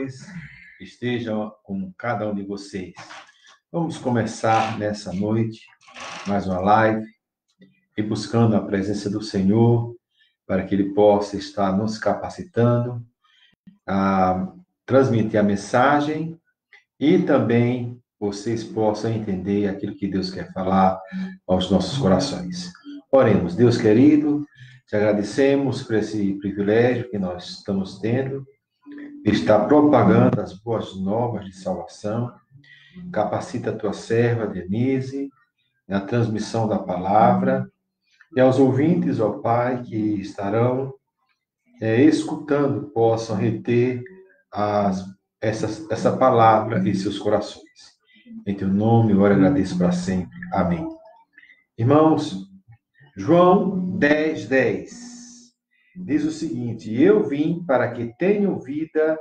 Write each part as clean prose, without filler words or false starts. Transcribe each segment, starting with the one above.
abençoe, esteja com cada um de vocês. Vamos começar nessa noite mais uma live e buscando a presença do Senhor para que Ele possa estar nos capacitando a transmitir a mensagem e também vocês possam entender aquilo que Deus quer falar aos nossos corações. Oremos. Deus querido, te agradecemos por esse privilégio que nós estamos tendo de estar propagando as boas novas de salvação. Capacita a tua serva, Denise, na transmissão da palavra, e aos ouvintes, ó Pai, que estarão escutando, possam reter essa palavra em seus corações. Em teu nome, eu agradeço para sempre. Amém. Irmãos, João 10:10 diz o seguinte: eu vim para que tenham vida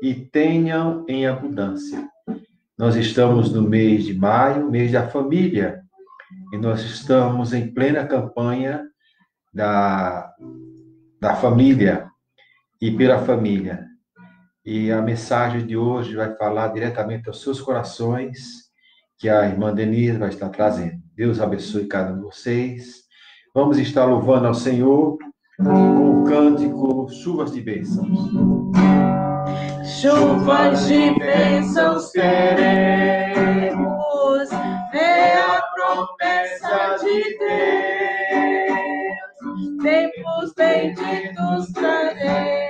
e tenham em abundância. Nós estamos no mês de maio, mês da família, e nós estamos em plena campanha da família e pela família. E a mensagem de hoje vai falar diretamente aos seus corações, que a irmã Denise vai estar trazendo. Deus abençoe cada um de vocês. Vamos estar louvando ao Senhor com o cântico Chuvas de Bênçãos. Chuvas de bênçãos queremos, é a promessa de Deus. Tempos benditos traremos,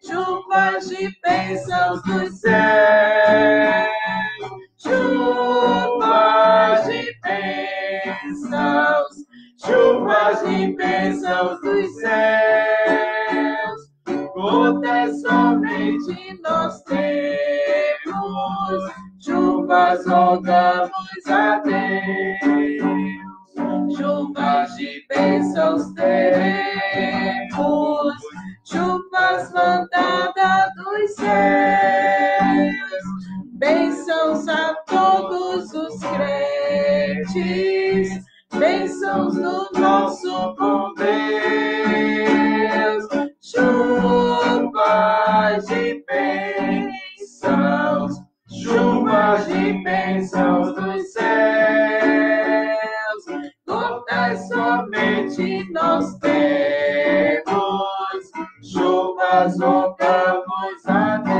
chuvas de bênçãos dos céus. Chuvas de bênçãos, chuvas de bênçãos dos céus. Gotas somente nós temos, chuvas rogamos a Deus. Chuvas de bênçãos teremos, chuvas mandadas dos céus. Bênçãos a todos os crentes, bênçãos do nosso bom Deus. Chuvas de bênçãos, chuvas de bênçãos dos céus. Gotas somente nós temos, chuvas rogamos a Deus.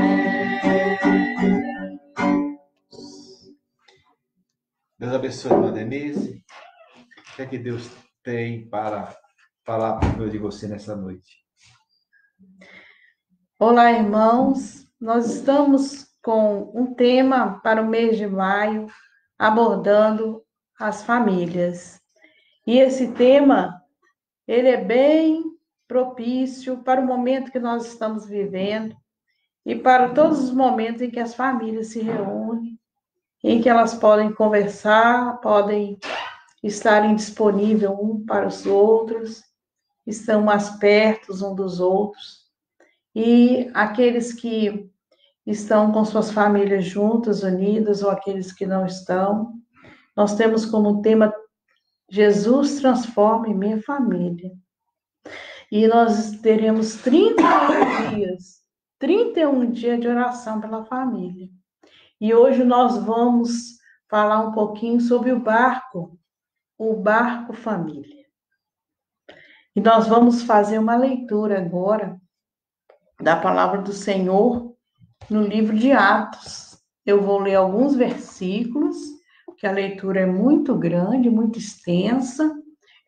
Deus abençoe a irmã Denise. O que é que Deus tem para falar por meio de você nessa noite? Olá, irmãos. Nós estamos com um tema para o mês de maio, abordando as famílias. E esse tema, ele é bem propício para o momento que nós estamos vivendo e para todos os momentos em que as famílias se reúnem, em que elas podem conversar, podem estarem disponíveis um para os outros, estão mais perto um dos outros. E aqueles que estão com suas famílias juntas, unidas, ou aqueles que não estão, nós temos como tema Jesus transforma em minha família. E nós teremos 31 dias de oração pela família. E hoje nós vamos falar um pouquinho sobre o barco família. E nós vamos fazer uma leitura agora da palavra do Senhor no livro de Atos. Eu vou ler alguns versículos, que a leitura é muito grande, muito extensa.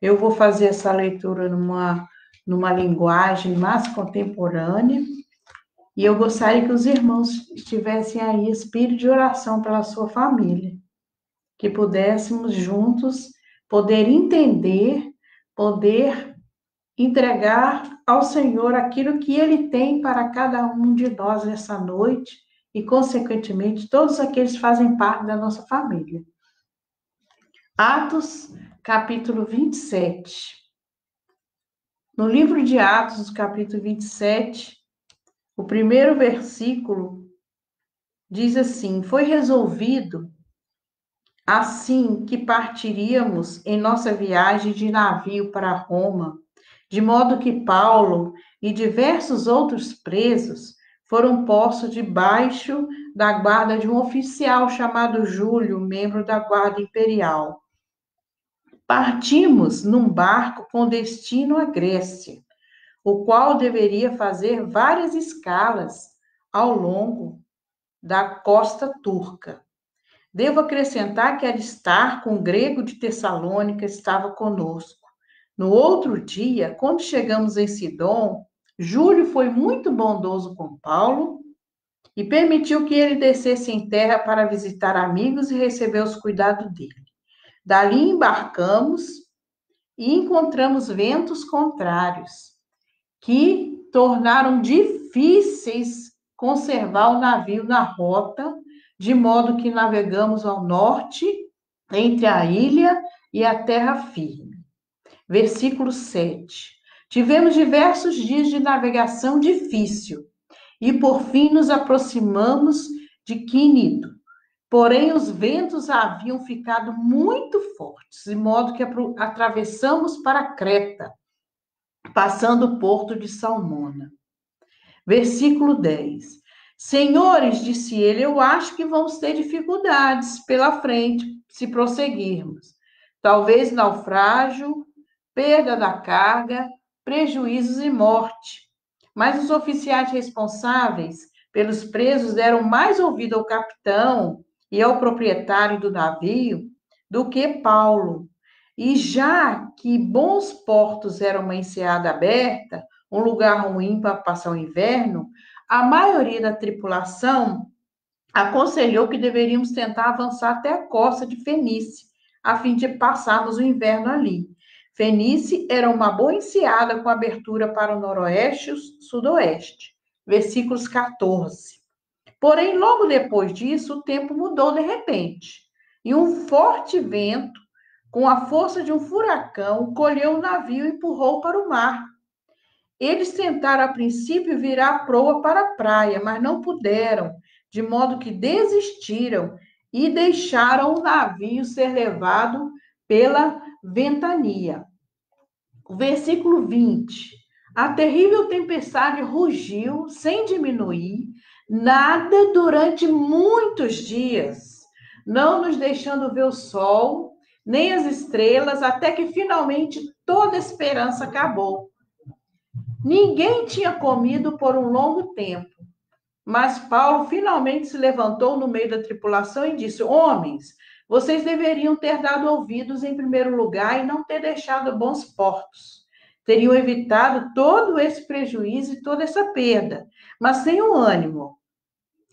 Eu vou fazer essa leitura numa linguagem mais contemporânea. E eu gostaria que os irmãos tivessem aí espírito de oração pela sua família, que pudéssemos juntos poder entender, poder entregar ao Senhor aquilo que Ele tem para cada um de nós nessa noite e, consequentemente, todos aqueles que fazem parte da nossa família. Atos, capítulo 27. No livro de Atos, capítulo 27, o primeiro versículo diz assim: foi resolvido assim que partiríamos em nossa viagem de navio para Roma, de modo que Paulo e diversos outros presos foram postos debaixo da guarda de um oficial chamado Júlio, membro da Guarda Imperial. Partimos num barco com destino à Grécia, o qual deveria fazer várias escalas ao longo da costa turca. Devo acrescentar que Aristarco, um grego de Tessalônica, estava conosco. No outro dia, quando chegamos em Sidom, Júlio foi muito bondoso com Paulo e permitiu que ele descesse em terra para visitar amigos e receber os cuidados dele. Dali embarcamos e encontramos ventos contrários, que tornaram difíceis conservar o navio na rota, de modo que navegamos ao norte, entre a ilha e a terra firme. Versículo 7. Tivemos diversos dias de navegação difícil, e por fim nos aproximamos de Quínido. Porém, os ventos haviam ficado muito fortes, de modo que atravessamos para Creta, passando o porto de Salmona. Versículo 10. Senhores, disse ele, eu acho que vamos ter dificuldades pela frente se prosseguirmos. Talvez naufrágio, perda da carga, prejuízos e morte. Mas os oficiais responsáveis pelos presos deram mais ouvido ao capitão e ao proprietário do navio do que Paulo. E já que bons portos eram uma enseada aberta, um lugar ruim para passar o inverno, a maioria da tripulação aconselhou que deveríamos tentar avançar até a costa de Fenícia, a fim de passarmos o inverno ali. Fenícia era uma boa enseada com abertura para o noroeste e sudoeste. Versículos 14. Porém, logo depois disso, o tempo mudou de repente, e um forte vento, com a força de um furacão, colheu o navio e empurrou para o mar. Eles tentaram, a princípio, virar a proa para a praia, mas não puderam, de modo que desistiram e deixaram o navio ser levado pela ventania. O versículo 20. A terrível tempestade rugiu sem diminuir, nada durante muitos dias, não nos deixando ver o sol, nem as estrelas, até que finalmente toda esperança acabou. Ninguém tinha comido por um longo tempo, mas Paulo finalmente se levantou no meio da tripulação e disse: homens, vocês deveriam ter dado ouvidos em primeiro lugar e não ter deixado bons portos. Teriam evitado todo esse prejuízo e toda essa perda. Mas tenham ânimo.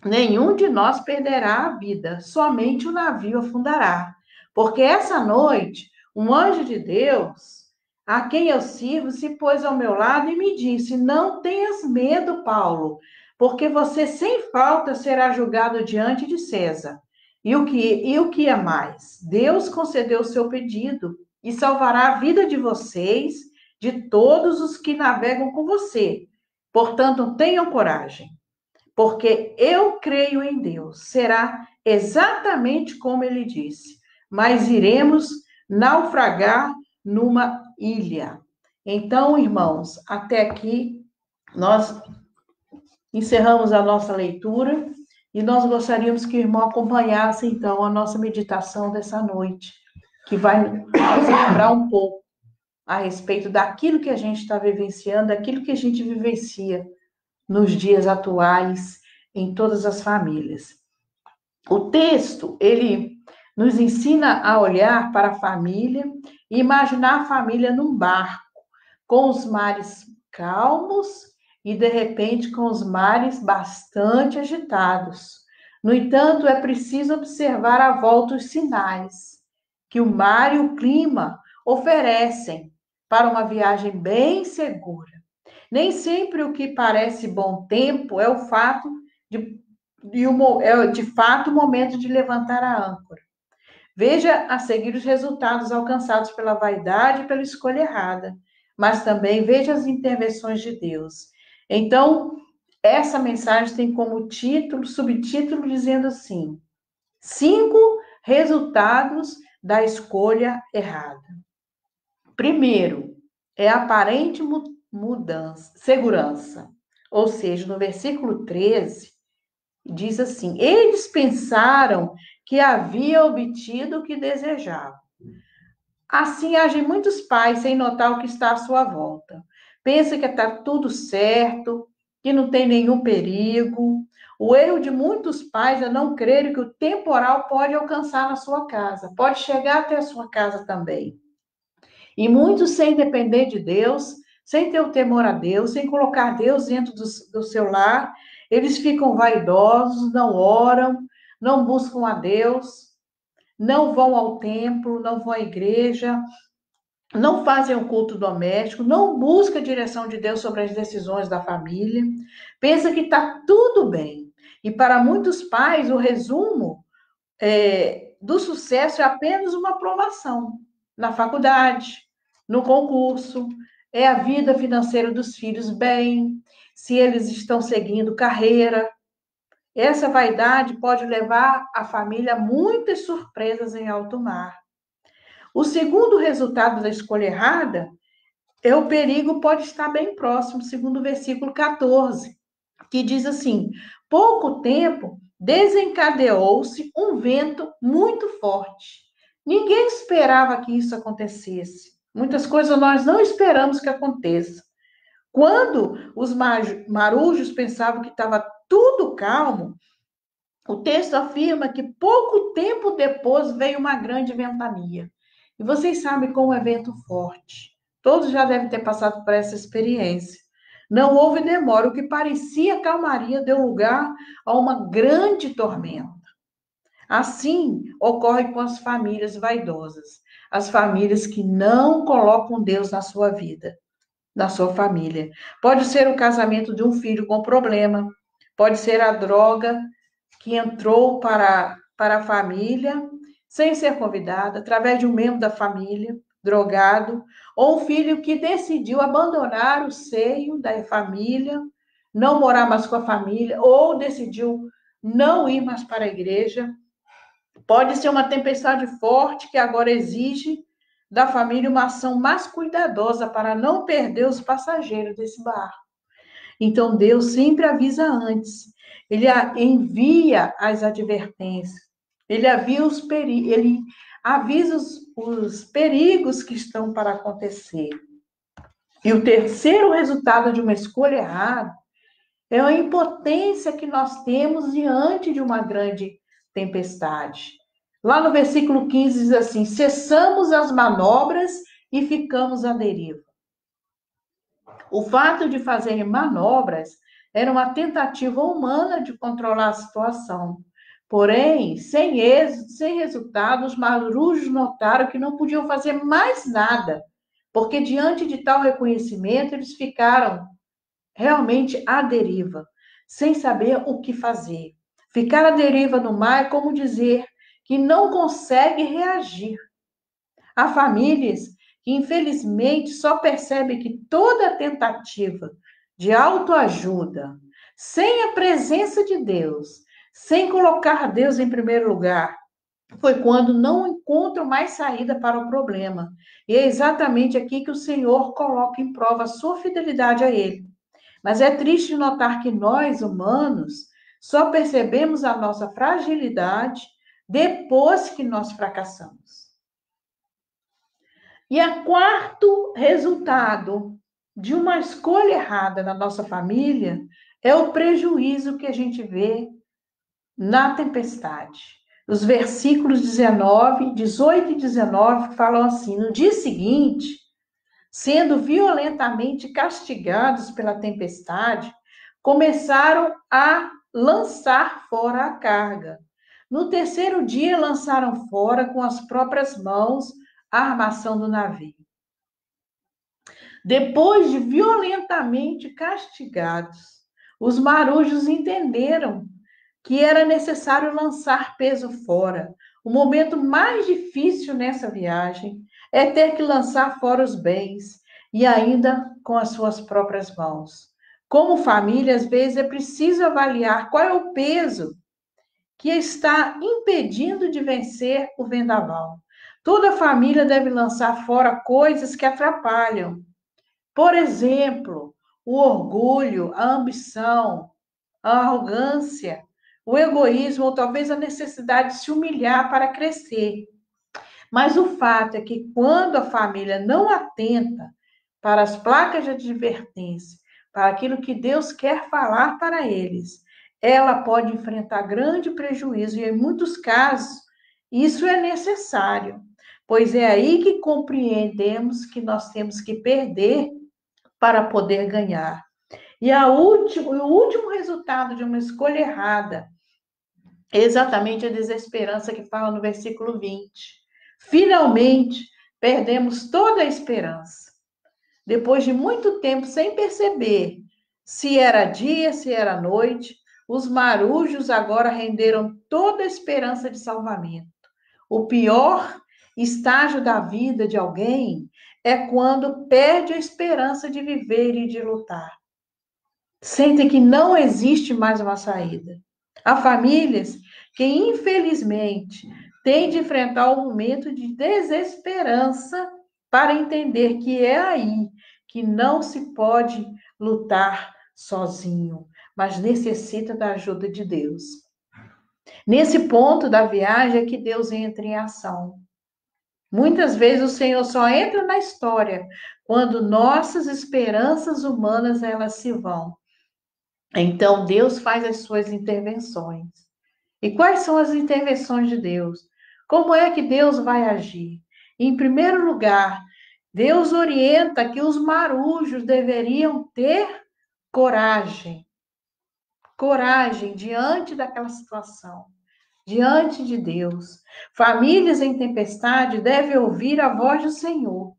Nenhum de nós perderá a vida, somente o navio afundará. Porque essa noite, um anjo de Deus, a quem eu sirvo, se pôs ao meu lado e me disse: não tenhas medo, Paulo, porque você sem falta será julgado diante de César. E o que é mais? Deus concedeu o seu pedido e salvará a vida de vocês, de todos os que navegam com você. Portanto, tenham coragem, porque eu creio em Deus. Será exatamente como ele disse, mas iremos naufragar numa ilha. Então, irmãos, até aqui nós encerramos a nossa leitura e nós gostaríamos que o irmão acompanhasse, então, a nossa meditação dessa noite, que vai nos lembrar um pouco a respeito daquilo que a gente está vivenciando, daquilo que a gente vivencia nos dias atuais em todas as famílias. O texto, ele nos ensina a olhar para a família e imaginar a família num barco, com os mares calmos e, de repente, com os mares bastante agitados. No entanto, é preciso observar à volta os sinais que o mar e o clima oferecem para uma viagem bem segura. Nem sempre o que parece bom tempo é o fato de fato o momento de levantar a âncora. Veja a seguir os resultados alcançados pela vaidade e pela escolha errada, mas também veja as intervenções de Deus. Então, essa mensagem tem como subtítulo, dizendo assim: 5 resultados da escolha errada. Primeiro, é a aparente segurança. Ou seja, no versículo 13, diz assim: eles pensaram que havia obtido o que desejavam. Assim agem muitos pais sem notar o que está à sua volta. Pensa que está tudo certo, que não tem nenhum perigo. O erro de muitos pais é não crerem que o temporal pode alcançar na sua casa, pode chegar até a sua casa também. E muitos, sem depender de Deus, sem ter o temor a Deus, sem colocar Deus dentro do seu lar, eles ficam vaidosos, não oram, não buscam a Deus, não vão ao templo, não vão à igreja, não fazem o culto doméstico, não buscam a direção de Deus sobre as decisões da família, pensa que está tudo bem. E para muitos pais, o resumo do sucesso é apenas uma aprovação na faculdade, no concurso, é a vida financeira dos filhos bem, se eles estão seguindo carreira. Essa vaidade pode levar a família a muitas surpresas em alto mar. O segundo resultado da escolha errada é o perigo pode estar bem próximo, segundo o versículo 14, que diz assim: pouco tempo desencadeou-se um vento muito forte. Ninguém esperava que isso acontecesse. Muitas coisas nós não esperamos que aconteça. Quando os marujos pensavam que estava tudo calmo, o texto afirma que pouco tempo depois veio uma grande ventania. E vocês sabem como é vento forte. Todos já devem ter passado por essa experiência. Não houve demora. O que parecia calmaria deu lugar a uma grande tormenta. Assim ocorre com as famílias vaidosas. As famílias que não colocam Deus na sua vida, na sua família. Pode ser o casamento de um filho com problema. Pode ser a droga que entrou para a família sem ser convidada, através de um membro da família, drogado, ou um filho que decidiu abandonar o seio da família, não morar mais com a família, ou decidiu não ir mais para a igreja. Pode ser uma tempestade forte que agora exige da família uma ação mais cuidadosa para não perder os passageiros desse barco. Então, Deus sempre avisa antes. Ele envia as advertências. Ele avisa os perigos que estão para acontecer. E o terceiro resultado de uma escolha errada é a impotência que nós temos diante de uma grande tempestade. Lá no versículo 15 diz assim: cessamos as manobras e ficamos à deriva. O fato de fazerem manobras era uma tentativa humana de controlar a situação. Porém, sem êxito, sem resultado, os marujos notaram que não podiam fazer mais nada, porque diante de tal reconhecimento, eles ficaram realmente à deriva, sem saber o que fazer. Ficar à deriva no mar é como dizer que não consegue reagir. Há famílias que, infelizmente, só percebem que toda tentativa de autoajuda, sem a presença de Deus, sem colocar Deus em primeiro lugar, foi quando não encontram mais saída para o problema. E é exatamente aqui que o Senhor coloca em prova a sua fidelidade a Ele. Mas é triste notar que nós, humanos, só percebemos a nossa fragilidade depois que nós fracassamos. E o quarto resultado de uma escolha errada na nossa família é o prejuízo que a gente vê na tempestade. Os versículos 18 e 19 falam assim: no dia seguinte, sendo violentamente castigados pela tempestade, começaram a lançar fora a carga. No terceiro dia, lançaram fora com as próprias mãos a armação do navio. Depois de violentamente castigados, os marujos entenderam que era necessário lançar peso fora. O momento mais difícil nessa viagem é ter que lançar fora os bens e ainda com as suas próprias mãos. Como família, às vezes é preciso avaliar qual é o peso que está impedindo de vencer o vendaval. Toda família deve lançar fora coisas que atrapalham. Por exemplo, o orgulho, a ambição, a arrogância, o egoísmo, ou talvez a necessidade de se humilhar para crescer. Mas o fato é que quando a família não atenta para as placas de advertência, para aquilo que Deus quer falar para eles, ela pode enfrentar grande prejuízo, e em muitos casos isso é necessário, pois é aí que compreendemos que nós temos que perder para poder ganhar. E o último resultado de uma escolha errada é exatamente a desesperança que fala no versículo 20. Finalmente, perdemos toda a esperança. Depois de muito tempo sem perceber se era dia, se era noite, os marujos agora renderam toda a esperança de salvamento. O pior estágio da vida de alguém é quando perde a esperança de viver e de lutar. Sentem que não existe mais uma saída. Há famílias que, infelizmente, têm de enfrentar um momento de desesperança para entender que é aí que não se pode lutar sozinho, mas necessita da ajuda de Deus. Nesse ponto da viagem é que Deus entra em ação. Muitas vezes o Senhor só entra na história quando nossas esperanças humanas elas se vão. Então Deus faz as suas intervenções. E quais são as intervenções de Deus? Como é que Deus vai agir? Em primeiro lugar, Deus orienta que os marujos deveriam ter coragem. Coragem diante daquela situação, diante de Deus. Famílias em tempestade devem ouvir a voz do Senhor.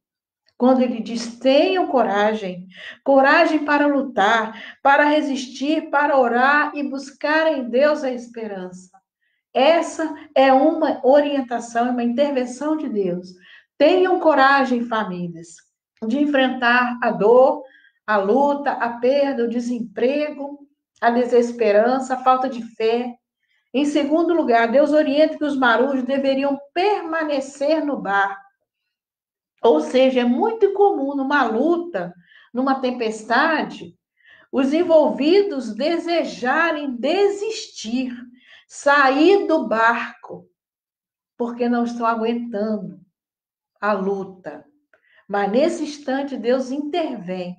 Quando ele diz, tenham coragem, coragem para lutar, para resistir, para orar e buscar em Deus a esperança. Essa é uma orientação, uma intervenção de Deus. Tenham coragem, famílias, de enfrentar a dor, a luta, a perda, o desemprego, a desesperança, a falta de fé. Em segundo lugar, Deus orienta que os marujos deveriam permanecer no barco. Ou seja, é muito comum numa luta, numa tempestade, os envolvidos desejarem desistir, sair do barco, porque não estão aguentando a luta. Mas nesse instante Deus intervém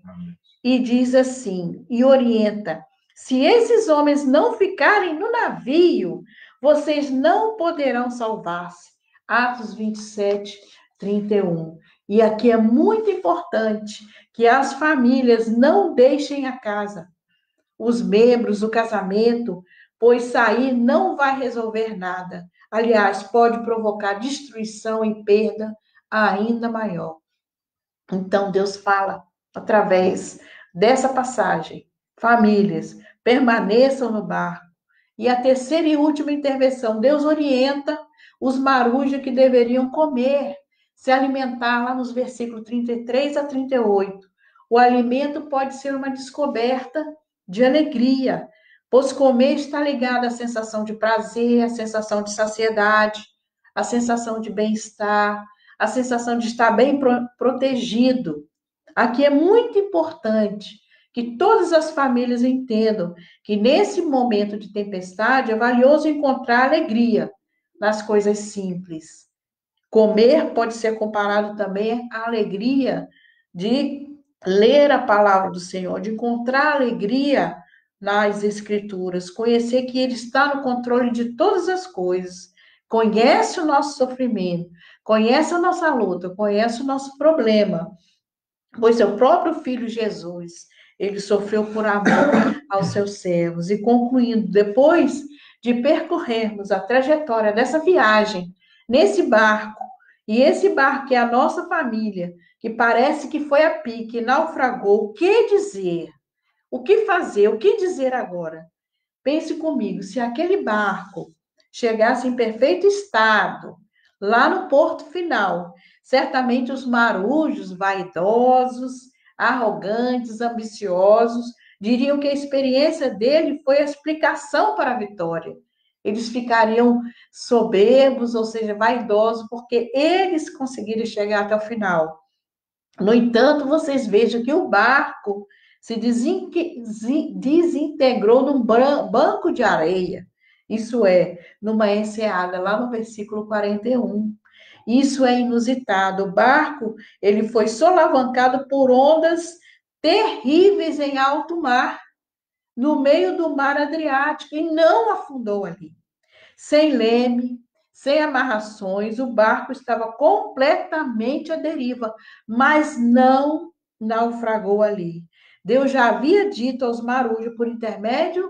e diz assim, e orienta: se esses homens não ficarem no navio, vocês não poderão salvar-se. Atos 27, 31. E aqui é muito importante que as famílias não deixem a casa, os membros, o casamento, pois sair não vai resolver nada. Aliás, pode provocar destruição e perda ainda maior. Então, Deus fala através dessa passagem: famílias, permaneçam no barco. E a terceira e última intervenção, Deus orienta os marujos que deveriam comer, se alimentar, lá nos versículos 33 a 38. O alimento pode ser uma descoberta de alegria, pois comer está ligado à sensação de prazer, à sensação de saciedade, à sensação de bem-estar, a sensação de estar bem protegido. Aqui é muito importante que todas as famílias entendam que nesse momento de tempestade é valioso encontrar alegria nas coisas simples. Comer pode ser comparado também à alegria de ler a palavra do Senhor, de encontrar alegria nas Escrituras, conhecer que Ele está no controle de todas as coisas, conhece o nosso sofrimento, conhece a nossa luta, conhece o nosso problema, pois seu próprio Filho Jesus, ele sofreu por amor aos seus servos. E concluindo, depois de percorrermos a trajetória dessa viagem, nesse barco, e esse barco é a nossa família, que parece que foi a pique, naufragou, o que dizer? O que fazer? O que dizer agora? Pense comigo, se aquele barco chegasse em perfeito estado, lá no porto final, certamente os marujos, vaidosos, arrogantes, ambiciosos, diriam que a experiência dele foi a explicação para a vitória. Eles ficariam soberbos, ou seja, vaidosos, porque eles conseguiram chegar até o final. No entanto, vocês vejam que o barco se desintegrou num banco de areia. Isso é, numa enseada, lá no versículo 41. Isso é inusitado. O barco, ele foi solavancado por ondas terríveis em alto mar, no meio do mar Adriático, e não afundou ali. Sem leme, sem amarrações, o barco estava completamente à deriva, mas não naufragou ali. Deus já havia dito aos marujos, por intermédio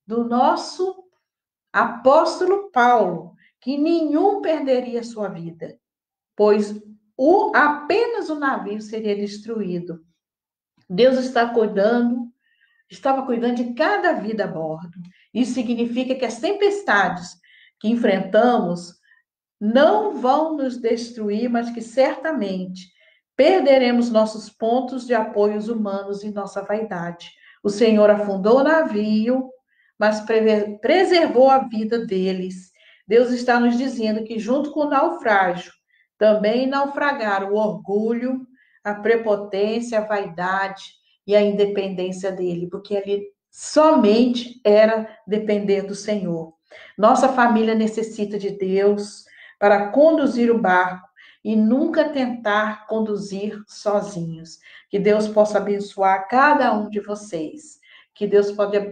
do nosso apóstolo Paulo, que nenhum perderia sua vida, pois apenas o navio seria destruído. Deus estava cuidando de cada vida a bordo. Isso significa que as tempestades que enfrentamos não vão nos destruir, mas que certamente perderemos nossos pontos de apoios humanos e nossa vaidade. O Senhor afundou o navio, mas preservou a vida deles. Deus está nos dizendo que, junto com o naufrágio, também naufragaram o orgulho, a prepotência, a vaidade e a independência dele, porque ele somente era depender do Senhor. Nossa família necessita de Deus para conduzir o barco e nunca tentar conduzir sozinhos. Que Deus possa abençoar cada um de vocês. Que Deus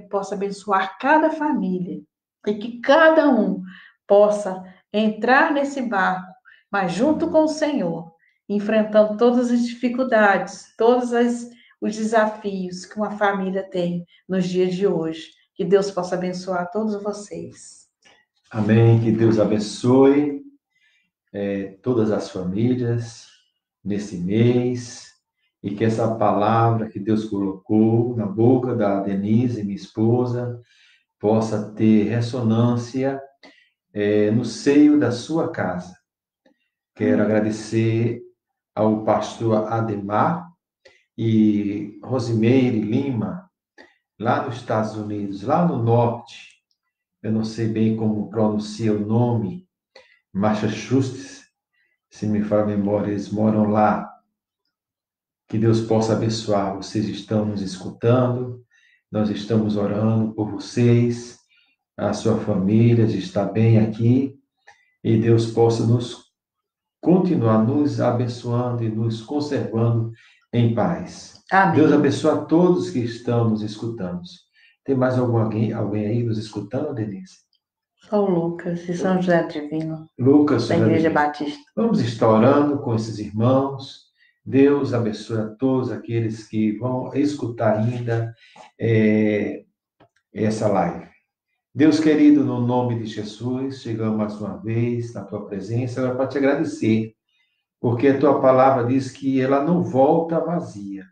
possa abençoar cada família. E que cada um possa entrar nesse barco, mas junto com o Senhor, enfrentando todas as dificuldades, os desafios que uma família tem nos dias de hoje. Que Deus possa abençoar todos vocês. Amém. Que Deus abençoe todas as famílias nesse mês e que essa palavra que Deus colocou na boca da Denise, minha esposa, possa ter ressonância no seio da sua casa. Quero agradecer ao pastor Ademar e Rosimeire Lima, lá nos Estados Unidos, lá no norte. Eu não sei bem como pronuncia o nome, Massachusetts, se me fala a memória, eles moram lá. Que Deus possa abençoar. Vocês estão nos escutando, nós estamos orando por vocês, a sua família está bem aqui, e Deus possa continuar nos abençoando e nos conservando em paz. Amém. Deus abençoe a todos que estão nos escutando. Tem mais alguém aí nos escutando, Denise? São Lucas e São José Divino. Lucas, da Igreja Batista. Vamos estar orando com esses irmãos. Deus abençoe a todos aqueles que vão escutar ainda essa live. Deus querido, no nome de Jesus, chegamos mais uma vez na tua presença, agora para te agradecer, porque a tua palavra diz que ela não volta vazia.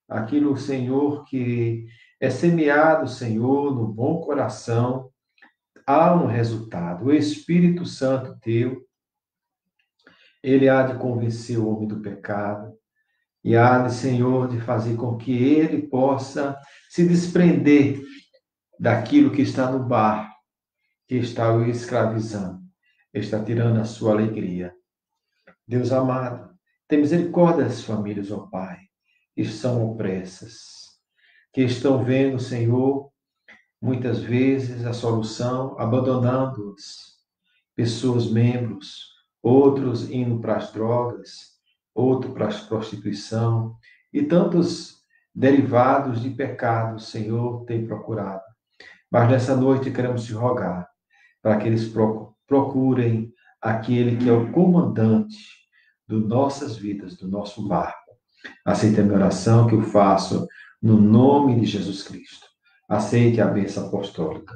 Aquilo, Senhor, que é semeado, Senhor, no bom coração, há um resultado. O Espírito Santo teu, ele há de convencer o homem do pecado e há de, Senhor, de fazer com que ele possa se desprender daquilo que está no bar, que está o escravizando, está tirando a sua alegria. Deus amado, tem misericórdia das famílias, ó Pai, que estão opressas, que estão vendo, Senhor, muitas vezes a solução, abandonando-os, pessoas, membros, outros indo para as drogas, outros para a prostituição, e tantos derivados de pecados, Senhor, tem procurado. Mas nessa noite queremos te rogar para que eles procurem aquele que é o comandante das nossas vidas, do nosso barco. Aceite a minha oração que eu faço no nome de Jesus Cristo. Aceite a bênção apostólica.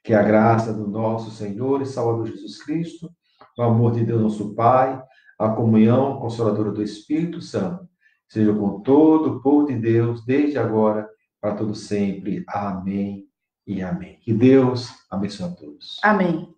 Que a graça do nosso Senhor e Salvador Jesus Cristo, o amor de Deus nosso Pai, a comunhão consoladora do Espírito Santo, seja com todo o povo de Deus, desde agora, para todo sempre. Amém e amém. Que Deus abençoe a todos. Amém.